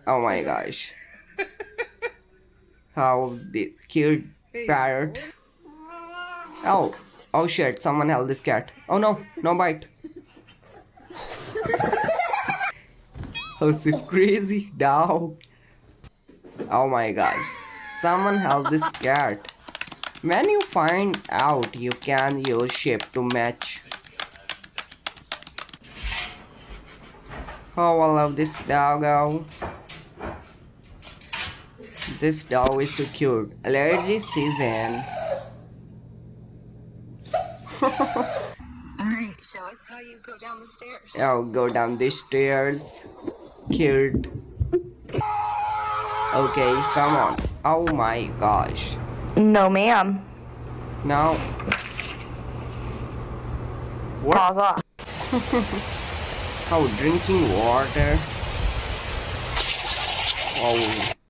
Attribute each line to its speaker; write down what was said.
Speaker 1: Oh my gosh. How the cute parrot. Oh, oh shit, someone held this cat. Oh no, no bite. Oh, so crazy dog. Oh my gosh, someone held this cat. When you find out, you can use shape to match. Oh, I love this doggo. This dog is so cute. Allergy season.
Speaker 2: Alright, show us how you go down the stairs.
Speaker 1: Oh, go down the stairs. Cute. Okay, come on. Oh my gosh.
Speaker 3: No, ma'am.
Speaker 1: Now. What?
Speaker 3: Paws off.
Speaker 1: Oh, drinking water. Oh.